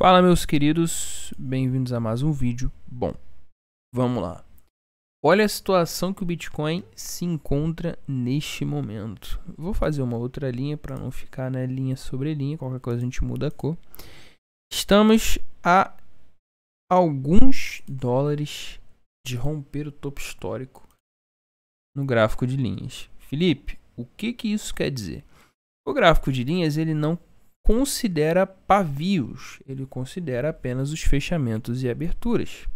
Fala, meus queridos, bem-vindos a mais um vídeo. Bom, vamos lá. Olha a situação que o Bitcoin se encontra neste momento. Vou fazer uma outra linha para não ficar na linha sobre linha, qualquer coisa a gente muda a cor. Estamos a alguns dólares de romper o topo histórico no gráfico de linhas. Felipe, o que isso quer dizer? O gráfico de linhas ele não considera pavios, ele considera apenas os fechamentos e aberturas.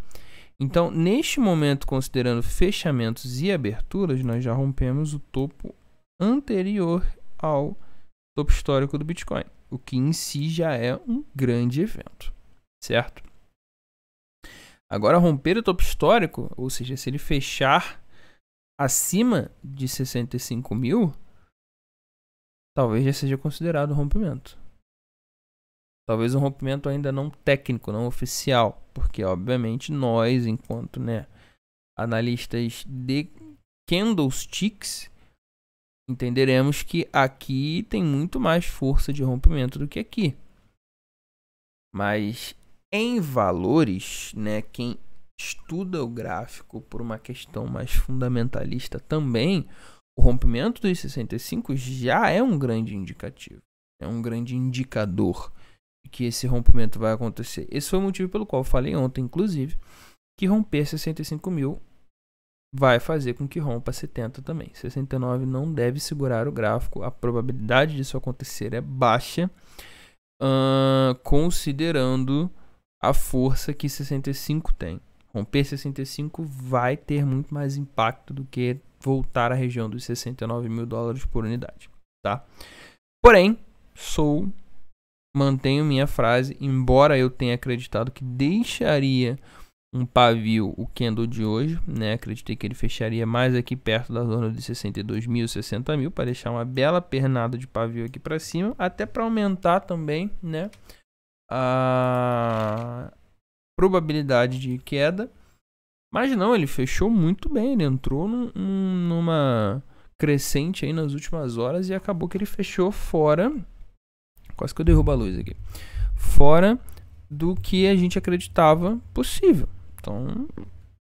Então, neste momento, considerando fechamentos e aberturas, nós já rompemos o topo anterior ao topo histórico do Bitcoin, o que em si já é um grande evento, certo? Agora, romper o topo histórico, ou seja, se ele fechar acima de 65 mil, talvez já seja considerado rompimento. Talvez um rompimento ainda não técnico, não oficial, porque obviamente nós, enquanto analistas de candlesticks, entenderemos que aqui tem muito mais força de rompimento do que aqui. Mas em valores, quem estuda o gráfico por uma questão mais fundamentalista também, o rompimento dos 65 já é um grande indicativo, é um grande indicador que esse rompimento vai acontecer. Esse foi o motivo pelo qual eu falei ontem, inclusive, que romper 65 mil vai fazer com que rompa 70 também. 69 não deve segurar o gráfico, a probabilidade disso acontecer é baixa, considerando a força que 65 tem. Romper 65 vai ter muito mais impacto do que voltar à região dos 69 mil dólares por unidade, tá? Porém, mantenho minha frase, embora eu tenha acreditado que deixaria um pavio o candle de hoje, acreditei que ele fecharia mais aqui perto da zona de 62 mil, 60 mil, para deixar uma bela pernada de pavio aqui para cima, até para aumentar também, a probabilidade de queda. Mas não, ele fechou muito bem, ele entrou numa crescente aí nas últimas horas e acabou que ele fechou fora. Quase que eu derrubo a luz aqui. Fora do que a gente acreditava possível. Então,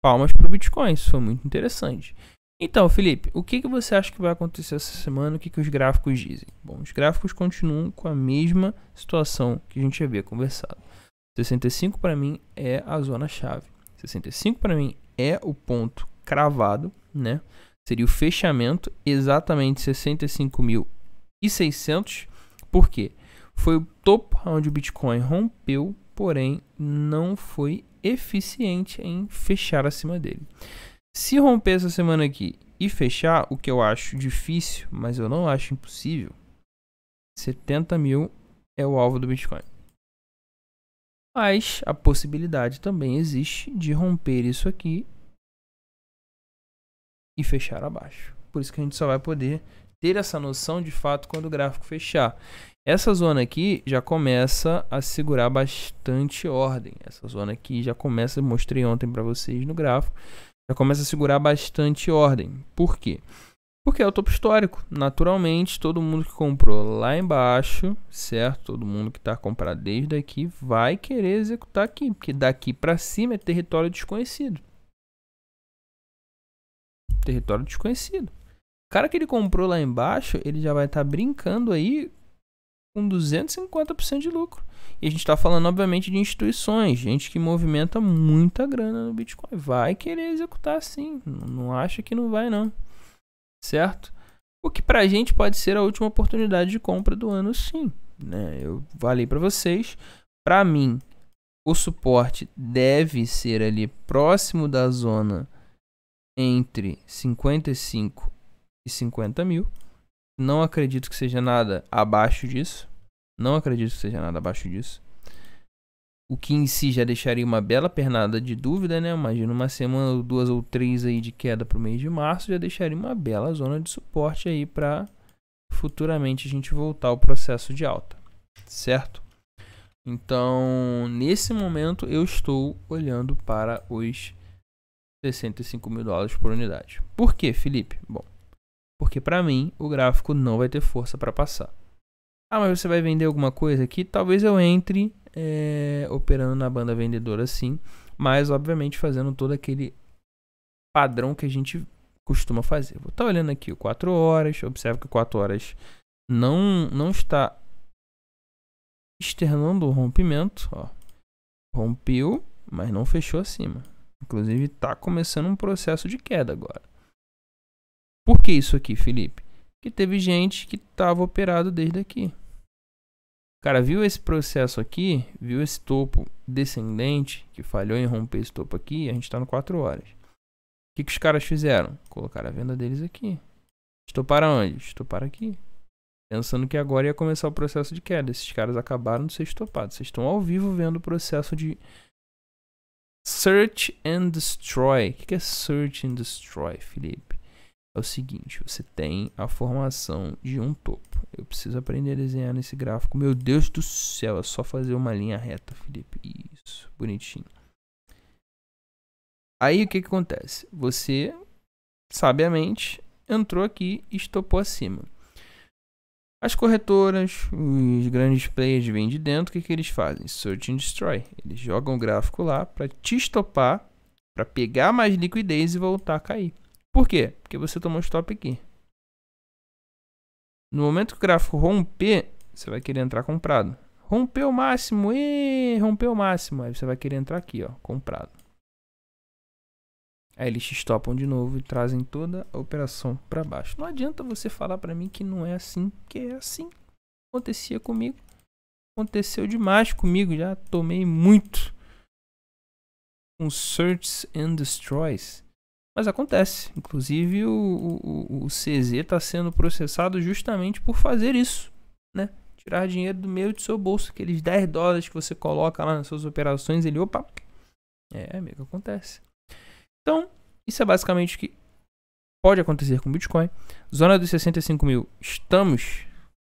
palmas para o Bitcoin. Isso foi muito interessante. Então, Felipe, o que você acha que vai acontecer essa semana? O que os gráficos dizem? Bom, os gráficos continuam com a mesma situação que a gente havia conversado. 65 para mim é a zona-chave. 65 para mim é o ponto cravado, Seria o fechamento exatamente 65.600. Por quê? Foi o topo onde o Bitcoin rompeu, porém não foi eficiente em fechar acima dele. Se romper essa semana aqui e fechar, o que eu acho difícil, mas eu não acho impossível, 70 mil é o alvo do Bitcoin. Mas a possibilidade também existe de romper isso aqui e fechar abaixo. Por isso que a gente só vai poder ter essa noção de fato quando o gráfico fechar. Essa zona aqui já começa a segurar bastante ordem. Essa zona aqui já começa, mostrei ontem para vocês no gráfico, já começa a segurar bastante ordem. Por quê? Porque é o topo histórico. Naturalmente, todo mundo que comprou lá embaixo, certo? Todo mundo que está comprado desde aqui vai querer executar aqui, porque daqui para cima é território desconhecido. Território desconhecido. O cara que ele comprou lá embaixo, ele já vai estar brincando aí com 250% de lucro. E a gente está falando, obviamente, de instituições, gente que movimenta muita grana no Bitcoin. Vai querer executar sim. Não acha que não vai, não. Certo? O que pra gente pode ser a última oportunidade de compra do ano, sim. Eu falei para vocês. Para mim, o suporte deve ser ali próximo da zona entre 55 e 50 mil. Não acredito que seja nada abaixo disso. O que em si já deixaria uma bela pernada de dúvida, Imagina uma semana, 2 ou 3 aí de queda para o mês de março, já deixaria uma bela zona de suporte aí para futuramente a gente voltar ao processo de alta, certo? Então, nesse momento eu estou olhando para os 65 mil dólares por unidade. Por quê, Felipe? Bom, porque para mim o gráfico não vai ter força para passar. Ah, mas você vai vender alguma coisa aqui? Talvez eu entre operando na banda vendedora sim, mas obviamente fazendo todo aquele padrão que a gente costuma fazer. Vou estar olhando aqui o 4 horas, observa que o 4 horas não está externando o rompimento, ó. Rompeu, mas não fechou acima. Inclusive está começando um processo de queda agora. Por que isso aqui, Felipe? Porque teve gente que estava operado desde aqui. O cara viu esse processo aqui, viu esse topo descendente, que falhou em romper esse topo aqui, a gente está no 4 horas. O que os caras fizeram? Colocaram a venda deles aqui. Estoparam onde? Estoparam aqui. Pensando que agora ia começar o processo de queda. Esses caras acabaram de ser estopados. Vocês estão ao vivo vendo o processo de Search and Destroy. O que é Search and Destroy, Felipe? É o seguinte, você tem a formação de um topo. Eu preciso aprender a desenhar nesse gráfico. Meu Deus do céu, é só fazer uma linha reta, Felipe. Isso, bonitinho. Aí o que acontece? Você, sabiamente, entrou aqui e estopou acima. As corretoras, os grandes players vêm de dentro, o que eles fazem? Search and Destroy. Eles jogam o gráfico lá para te estopar, para pegar mais liquidez e voltar a cair. Por quê? Porque você tomou stop aqui. No momento que o gráfico romper, você vai querer entrar comprado. Rompeu o máximo, rompeu o máximo. Aí você vai querer entrar aqui, ó, comprado. Aí eles te estopam de novo e trazem toda a operação para baixo. Não adianta você falar para mim que não é assim, porque é assim. Acontecia comigo. Aconteceu demais comigo, já tomei muito com Search and Destroys. Mas acontece. Inclusive o CZ está sendo processado justamente por fazer isso, né? Tirar dinheiro do meio do seu bolso. Aqueles $10 que você coloca lá nas suas operações, ele, opa. Amigo, acontece. Então, isso é basicamente o que pode acontecer com o Bitcoin. Zona dos 65 mil, estamos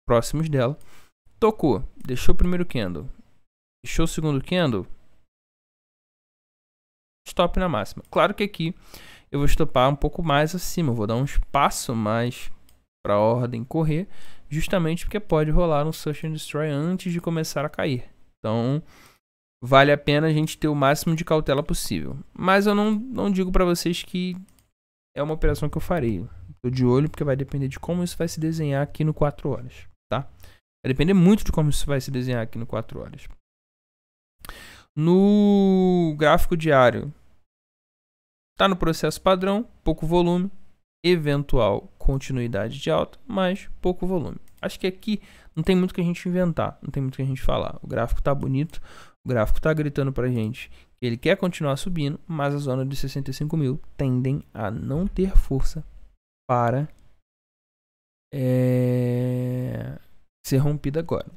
próximos dela. Tocou, deixou o primeiro candle, deixou o segundo candle, stop na máxima. Claro que aqui eu vou estopar um pouco mais acima, vou dar um espaço mais para a ordem correr, justamente porque pode rolar um Search and Destroy antes de começar a cair. Então, vale a pena a gente ter o máximo de cautela possível. Mas eu não digo para vocês que é uma operação que eu farei. Estou de olho porque vai depender de como isso vai se desenhar aqui no 4 horas, tá? Vai depender muito de como isso vai se desenhar aqui no 4 horas. No gráfico diário, está no processo padrão, pouco volume, eventual continuidade de alta, mas pouco volume. Acho que aqui não tem muito que a gente inventar, não tem muito que a gente falar. O gráfico está bonito, o gráfico está gritando para a gente que ele quer continuar subindo, mas a zona de 65 mil tendem a não ter força para ser rompida agora.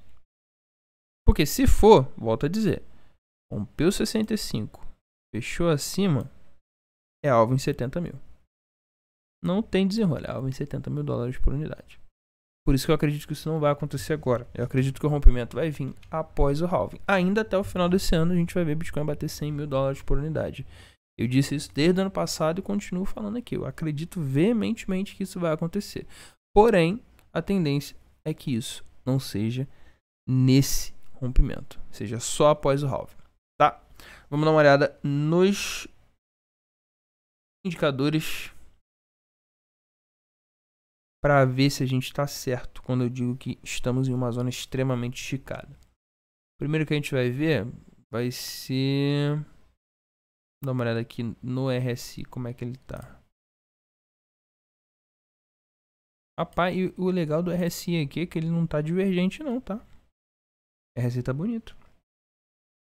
Porque se for, volto a dizer, rompeu 65, fechou acima, é alvo em 70 mil. Não tem desenrolo, é alvo em 70 mil dólares por unidade. Por isso que eu acredito que isso não vai acontecer agora. Eu acredito que o rompimento vai vir após o halving. Ainda até o final desse ano a gente vai ver Bitcoin bater 100 mil dólares por unidade. Eu disse isso desde o ano passado e continuo falando aqui. Eu acredito veementemente que isso vai acontecer. Porém, a tendência é que isso não seja nesse rompimento. Seja só após o halving, tá? Vamos dar uma olhada nos indicadores para ver se a gente está certo quando eu digo que estamos em uma zona extremamente esticada. O primeiro que a gente vai ver vai ser... Vou dar uma olhada aqui no RSI, como é que ele está. Rapaz, e o legal do RSI aqui é que ele não está divergente não, tá? O RSI tá bonito.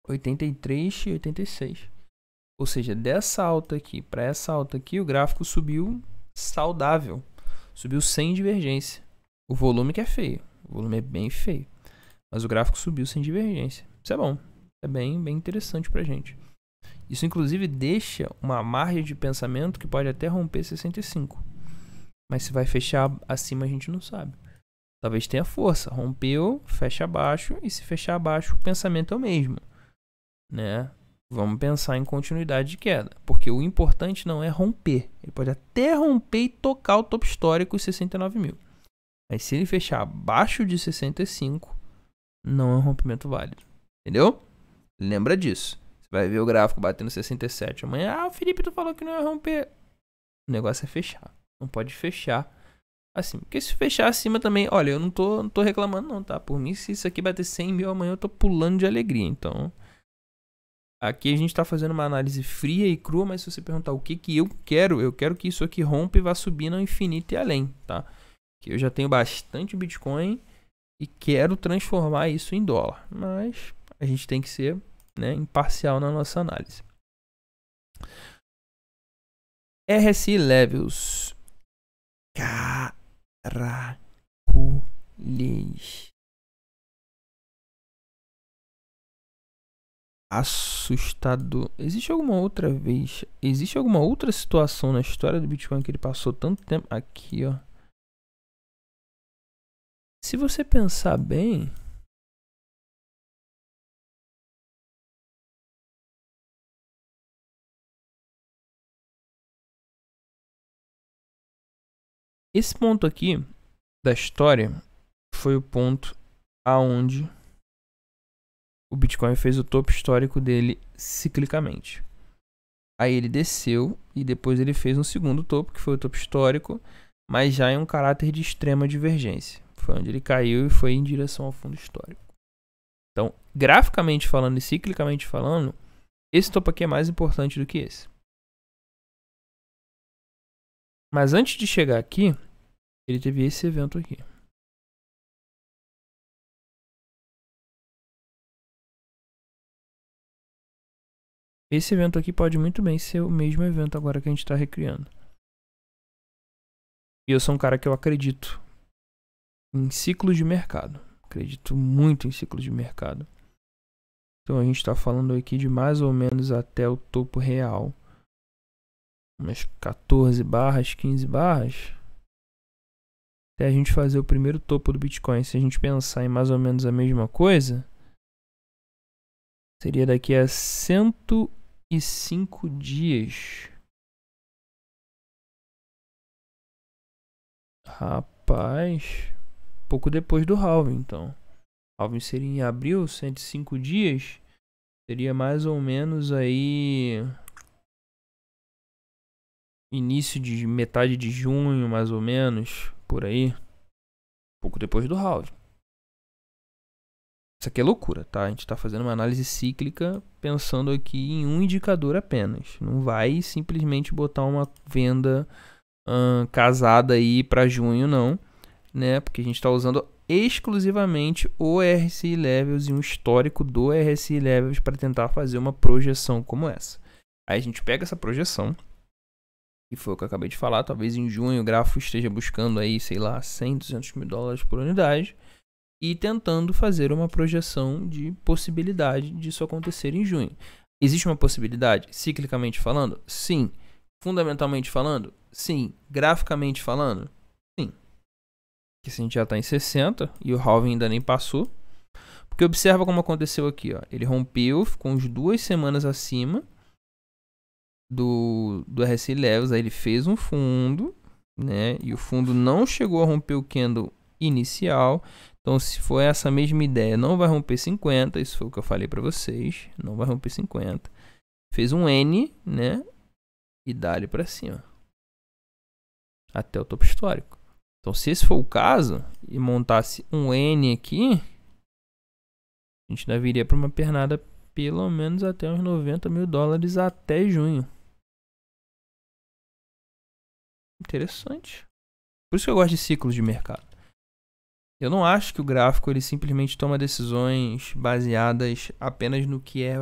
83 e 86. Ou seja, dessa alta aqui para essa alta aqui, o gráfico subiu saudável. Subiu sem divergência. O volume que é feio. O volume é bem feio. Mas o gráfico subiu sem divergência. Isso é bom. É bem interessante pra gente. Isso inclusive deixa uma margem de pensamento que pode até romper 65. Mas se vai fechar acima a gente não sabe. Talvez tenha força. Rompeu, fecha abaixo. E se fechar abaixo o pensamento é o mesmo, né? Vamos pensar em continuidade de queda, porque o importante não é romper. Ele pode até romper e tocar o topo histórico, os 69 mil. Mas se ele fechar abaixo de 65, não é um rompimento válido. Entendeu? Lembra disso. Você vai ver o gráfico batendo 67 amanhã. Ah, Felipe, tu falou que não ia romper. O negócio é fechar. Não pode fechar assim. Porque se fechar acima também... Olha, eu não tô reclamando não, tá? Por mim, se isso aqui bater 100 mil amanhã, eu tô pulando de alegria. Então... Aqui a gente está fazendo uma análise fria e crua, mas se você perguntar o que eu quero que isso aqui rompa e vá subindo ao infinito e além, tá? Que eu já tenho bastante Bitcoin e quero transformar isso em dólar, mas a gente tem que ser, né, imparcial na nossa análise. RSI Levels. Caracolês. Assustador. Existe alguma outra situação na história do Bitcoin que ele passou tanto tempo? Aqui, ó. Se você pensar bem... Esse ponto aqui da história foi o ponto aonde o Bitcoin fez o topo histórico dele ciclicamente. Aí ele desceu e depois ele fez um segundo topo, que foi o topo histórico, mas já em um caráter de extrema divergência. Foi onde ele caiu e foi em direção ao fundo histórico. Então, graficamente falando e ciclicamente falando, esse topo aqui é mais importante do que esse. Mas antes de chegar aqui, ele teve esse evento aqui. Esse evento aqui pode muito bem ser o mesmo evento agora que a gente está recriando. E eu sou um cara que eu acredito em ciclos de mercado. Acredito muito em ciclos de mercado. Então a gente está falando aqui de mais ou menos até o topo real. Umas 14 barras, 15 barras. Até a gente fazer o primeiro topo do Bitcoin. Se a gente pensar em mais ou menos a mesma coisa, seria daqui a 105 dias. Rapaz, pouco depois do halving, então. Halving seria em abril, 105 dias. Seria mais ou menos aí... início de metade de junho, mais ou menos, por aí. Pouco depois do halving. Isso aqui é loucura, tá? A gente tá fazendo uma análise cíclica pensando aqui em um indicador apenas. Não vai simplesmente botar uma venda casada aí para junho, não, né? Porque a gente está usando exclusivamente o RSI Levels e um histórico do RSI Levels para tentar fazer uma projeção como essa. Aí a gente pega essa projeção, que foi o que eu acabei de falar, talvez em junho o gráfico esteja buscando aí, sei lá, 100, 200 mil dólares por unidade, e tentando fazer uma projeção de possibilidade disso acontecer em junho. Existe uma possibilidade, ciclicamente falando? Sim. Fundamentalmente falando? Sim. Graficamente falando? Sim. Porque se a gente já está em 60 e o halving ainda nem passou. Porque observa como aconteceu aqui, ó. Ele rompeu, ficou uns 2 semanas acima do RSI Levels. Aí ele fez um fundo, né? E o fundo não chegou a romper o candle inicial. Então, se for essa mesma ideia, não vai romper 50. Isso foi o que eu falei para vocês. Não vai romper 50. Fez um N, né? E dá-lhe para cima. Até o topo histórico. Então, se esse for o caso, e montasse um N aqui, a gente ainda viria para uma pernada pelo menos até uns 90 mil dólares até junho. Interessante. Por isso que eu gosto de ciclos de mercado. Eu não acho que o gráfico ele simplesmente toma decisões baseadas apenas no que é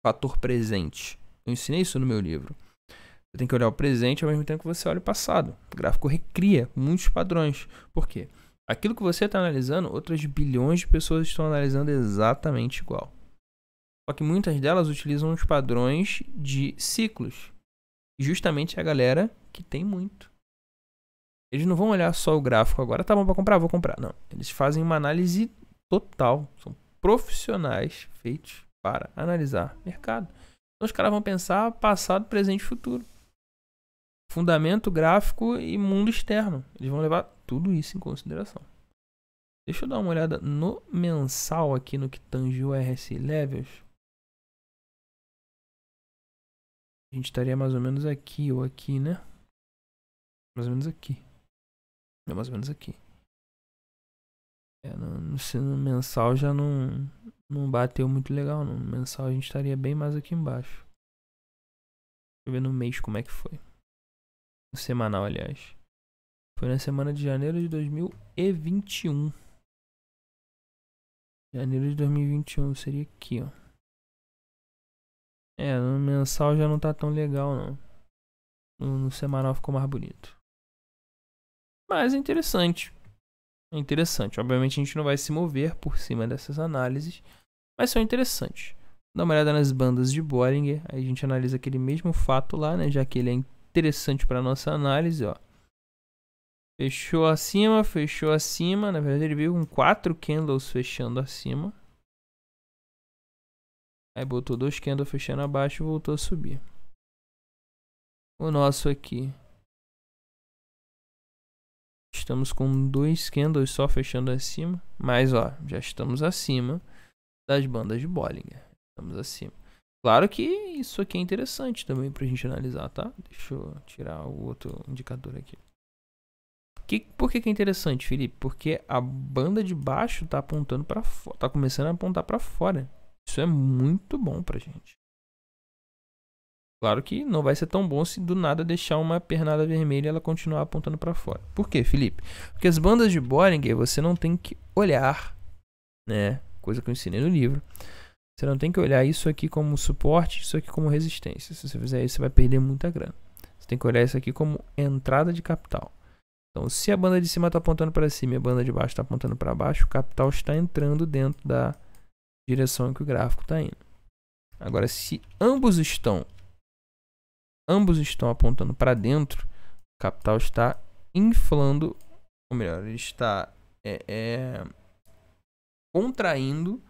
fator presente. Eu ensinei isso no meu livro. Você tem que olhar o presente ao mesmo tempo que você olha o passado. O gráfico recria muitos padrões. Por quê? Aquilo que você está analisando, outras bilhões de pessoas estão analisando exatamente igual. Só que muitas delas utilizam os padrões de ciclos. E justamente a galera que tem muito. Eles não vão olhar só o gráfico agora. Tá bom para comprar? Vou comprar. Não. Eles fazem uma análise total. São profissionais feitos para analisar mercado. Então os caras vão pensar passado, presente e futuro. Fundamento, gráfico e mundo externo. Eles vão levar tudo isso em consideração. Deixa eu dar uma olhada no mensal aqui no que tange o RSI Levels. A gente estaria mais ou menos aqui ou aqui, né? Mais ou menos aqui. É mais ou menos aqui. No mensal já não bateu muito legal, não. No mensal a gente estaria bem mais aqui embaixo. Deixa eu ver no mês como é que foi. No semanal, aliás. Foi na semana de janeiro de 2021. Janeiro de 2021 seria aqui, ó. No mensal já não tá tão legal, não. No semanal ficou mais bonito. Mas é interessante. É interessante. Obviamente a gente não vai se mover por cima dessas análises, mas são interessantes. Dá uma olhada nas bandas de Bollinger, aí a gente analisa aquele mesmo fato lá, né? Já que ele é interessante para nossa análise, ó. Fechou acima. Na verdade ele veio com 4 candles fechando acima. Aí botou 2 candles fechando abaixo e voltou a subir. O nosso aqui. Estamos com 2 candles só fechando acima. Mas ó, já estamos acima das bandas de Bollinger. Estamos acima. Claro que isso aqui é interessante também pra gente analisar, tá? Deixa eu tirar o outro indicador aqui. Por que é interessante, Felipe? Porque a banda de baixo tá apontando para fora, tá começando a apontar para fora. Isso é muito bom pra gente. Claro que não vai ser tão bom se do nada deixar uma pernada vermelha e ela continuar apontando para fora. Por quê, Felipe? Porque as bandas de Bollinger você não tem que olhar, né? Coisa que eu ensinei no livro. Você não tem que olhar isso aqui como suporte, isso aqui como resistência. Se você fizer isso, você vai perder muita grana. Você tem que olhar isso aqui como entrada de capital. Então, se a banda de cima está apontando para cima e a banda de baixo está apontando para baixo, o capital está entrando dentro da direção em que o gráfico está indo. Agora, se ambos estão apontando para dentro, o capital está inflando, ou melhor, ele está contraindo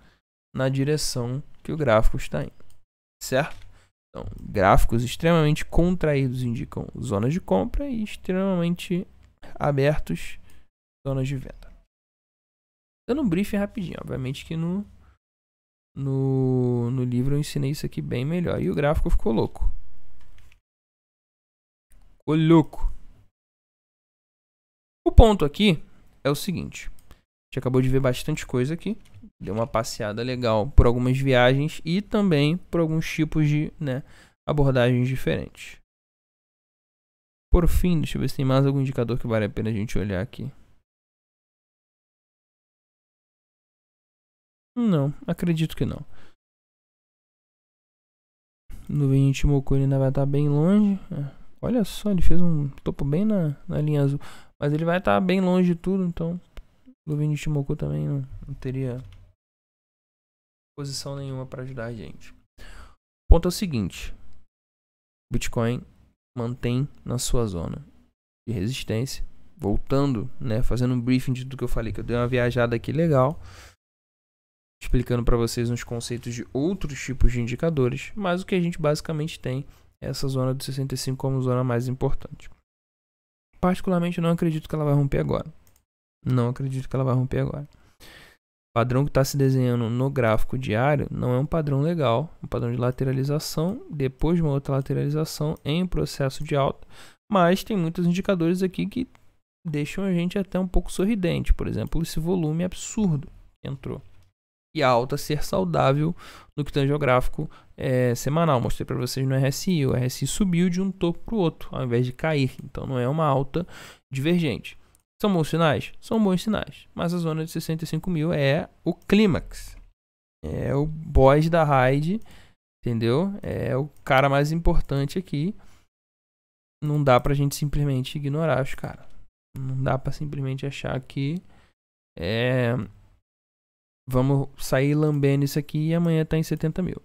na direção que o gráfico está indo, certo? Então, gráficos extremamente contraídos indicam zonas de compra e extremamente abertos, zonas de venda. Dando um briefing rapidinho, obviamente que no livro eu ensinei isso aqui bem melhor. E o gráfico ficou louco. Ficou louco. O ponto aqui é o seguinte. A gente acabou de ver bastante coisa aqui. Deu uma passeada legal por algumas viagens e também por alguns tipos de abordagens diferentes. Por fim, deixa eu ver se tem mais algum indicador que vale a pena a gente olhar aqui. Não, acredito que não. Nuvem de Ichimoku ainda vai estar bem longe. Olha só, ele fez um topo bem na linha azul. Mas ele vai estar bem longe de tudo, então nuvem de Ichimoku também não teria posição nenhuma para ajudar a gente. O ponto é o seguinte. O Bitcoin mantém na sua zona de resistência. Voltando, fazendo um briefing de tudo que eu falei, que eu dei uma viajada aqui legal, explicando para vocês uns conceitos de outros tipos de indicadores, mas o que a gente basicamente tem é essa zona do 65 como zona mais importante. Particularmente, eu não acredito que ela vai romper agora. Não acredito que ela vai romper agora. O padrão que está se desenhando no gráfico diário não é um padrão legal, um padrão de lateralização, depois de uma outra lateralização em processo de alta, mas tem muitos indicadores aqui que deixam a gente até um pouco sorridente. Por exemplo, esse volume absurdo que entrou. E a alta ser saudável no que tange ao gráfico semanal. Mostrei para vocês no RSI. O RSI subiu de um topo para o outro, ao invés de cair. Então não é uma alta divergente. São bons sinais? São bons sinais. Mas a zona de 65 mil é o clímax. É o boss da raid. Entendeu? É o cara mais importante aqui. Não dá pra gente simplesmente ignorar os caras. Não dá pra simplesmente achar que vamos sair lambendo isso aqui e amanhã tá em 70 mil.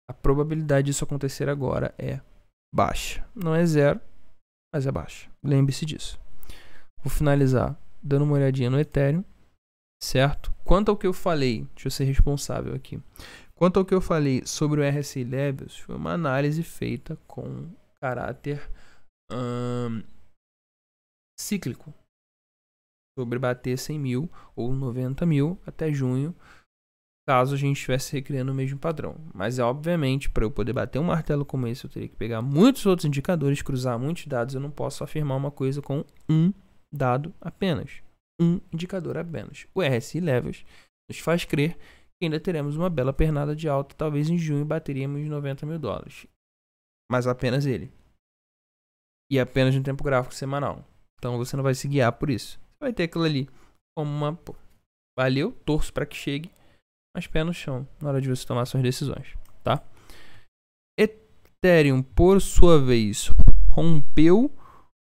A probabilidade disso acontecer agora é baixa. Não é zero, mas é baixa. Lembre-se disso. Vou finalizar dando uma olhadinha no Ethereum, certo? Quanto ao que eu falei, deixa eu ser responsável aqui. Quanto ao que eu falei sobre o RSI Levels, foi uma análise feita com caráter cíclico. Sobre bater 100 mil ou 90 mil até junho. caso a gente estivesse recriando o mesmo padrão. Mas, obviamente, para eu poder bater um martelo como esse, eu teria que pegar muitos outros indicadores, cruzar muitos dados. Eu não posso afirmar uma coisa com um dado apenas. Um indicador apenas. O RSI Levels nos faz crer que ainda teremos uma bela pernada de alta. Talvez em junho bateríamos $90 mil. Mas apenas ele. E apenas no tempo gráfico semanal. Então você não vai se guiar por isso. Você vai ter aquilo ali como uma... Pô, valeu, torço para que chegue. Mas pé no chão na hora de você tomar suas decisões, tá? Ethereum, por sua vez, rompeu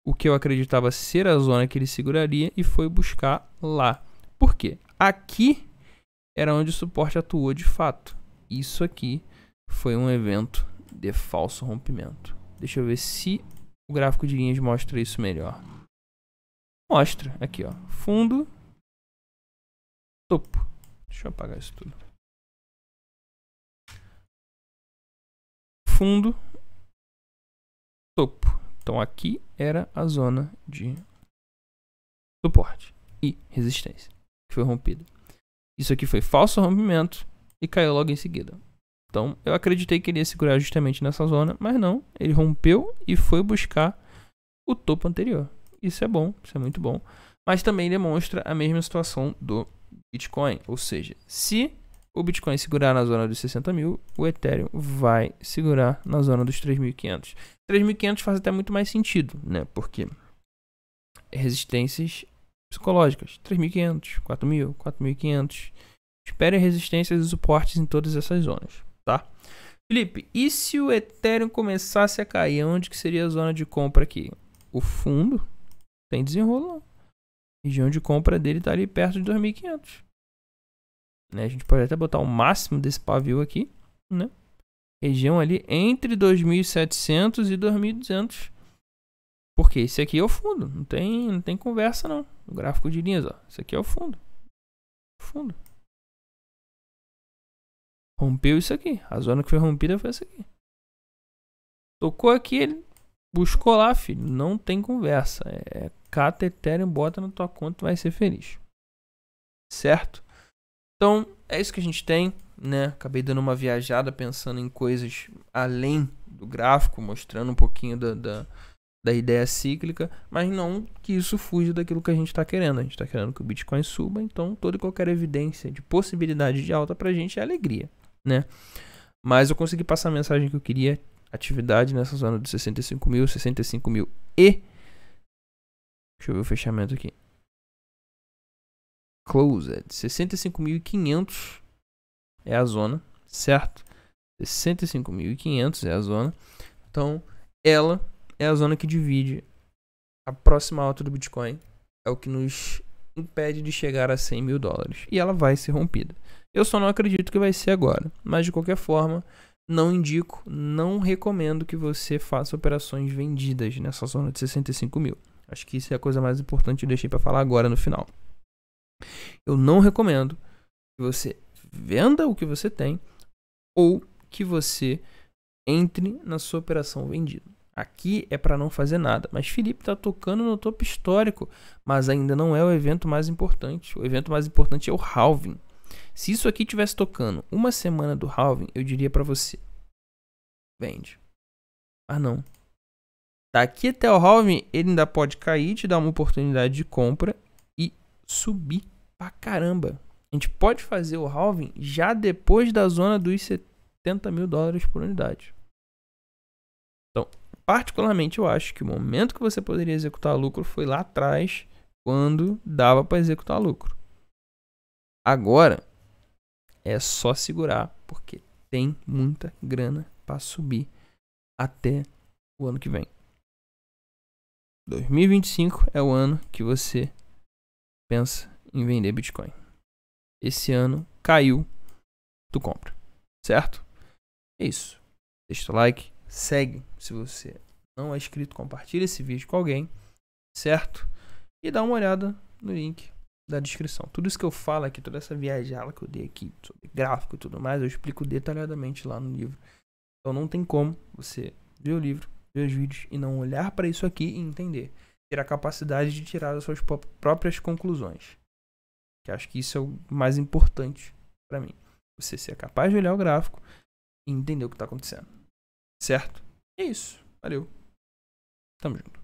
o que eu acreditava ser a zona que ele seguraria e foi buscar lá. Por quê? Aqui era onde o suporte atuou de fato. Isso aqui foi um evento de falso rompimento. Deixa eu ver se o gráfico de linhas mostra isso melhor. Mostra, aqui ó, fundo, topo. Deixa eu apagar isso tudo. Fundo, topo. Então aqui era a zona de suporte e resistência que foi rompida. Isso aqui foi falso rompimento e caiu logo em seguida. Então eu acreditei que ele ia segurar justamente nessa zona, mas não. Ele rompeu e foi buscar o topo anterior. Isso é bom, isso é muito bom. Mas também demonstra a mesma situação do Bitcoin. Ou seja, se o Bitcoin segurar na zona dos 60 mil, o Ethereum vai segurar na zona dos 3.500. 3.500 faz até muito mais sentido, né? Porque resistências psicológicas. 3.500, 4.000, 4.500. Espere resistências e suportes em todas essas zonas, tá? Felipe, e se o Ethereum começasse a cair? Onde que seria a zona de compra aqui? O fundo tem desenrolo. A região de compra dele está ali perto de 2.500. Né? A gente pode até botar o máximo desse pavio aqui, né? Região ali entre 2.700 e 2.200. Porque esse aqui é o fundo. Não tem conversa não. O gráfico de linhas, ó. Esse aqui é o fundo. Fundo. Rompeu isso aqui. A zona que foi rompida foi essa aqui. Tocou aqui, ele buscou lá, filho. Não tem conversa. Cata Ethereum, bota na tua conta e vai ser feliz. Certo? Então, é isso que a gente tem, né? Acabei dando uma viajada pensando em coisas além do gráfico, mostrando um pouquinho da ideia cíclica, mas não que isso fuja daquilo que a gente está querendo. A gente está querendo que o Bitcoin suba, então toda e qualquer evidência de possibilidade de alta pra gente é alegria, né? Mas eu consegui passar a mensagem que eu queria. Atividade nessa zona de 65 mil, 65 mil e... Deixa eu ver o fechamento aqui. Closed. 65.500 é a zona, certo? 65.500 é a zona. Então, ela é a zona que divide a próxima alta do Bitcoin. É o que nos impede de chegar a 100 mil dólares. E ela vai ser rompida. Eu só não acredito que vai ser agora. Mas, de qualquer forma, não indico, não recomendo que você faça operações vendidas nessa zona de 65 mil. Acho que isso é a coisa mais importante que eu deixei para falar agora no final. Eu não recomendo que você venda o que você tem ou que você entre na sua operação vendida. Aqui é para não fazer nada. Mas Felipe está tocando no topo histórico, mas ainda não é o evento mais importante. O evento mais importante é o halving. Se isso aqui estivesse tocando uma semana do halving, eu diria para você: vende. Ah, não. Daqui até o halving, ele ainda pode cair, te dar uma oportunidade de compra e subir pra caramba. A gente pode fazer o halving já depois da zona dos 70 mil dólares por unidade. Então, particularmente, eu acho que o momento que você poderia executar lucro foi lá atrás, quando dava para executar lucro. Agora, é só segurar, porque tem muita grana para subir até o ano que vem. 2025 é o ano que você pensa em vender Bitcoin. Esse ano caiu, tu compra, certo? É isso. Deixa o like, segue se você não é inscrito, compartilha esse vídeo com alguém, certo? E dá uma olhada no link da descrição. Tudo isso que eu falo aqui, toda essa viajada que eu dei aqui, sobre gráfico e tudo mais, eu explico detalhadamente lá no livro. Então não tem como você ver o livro, ver os vídeos e não olhar para isso aqui e entender. Ter a capacidade de tirar as suas próprias conclusões. Que acho que isso é o mais importante para mim. Você ser capaz de olhar o gráfico e entender o que está acontecendo. Certo? É isso. Valeu. Tamo junto.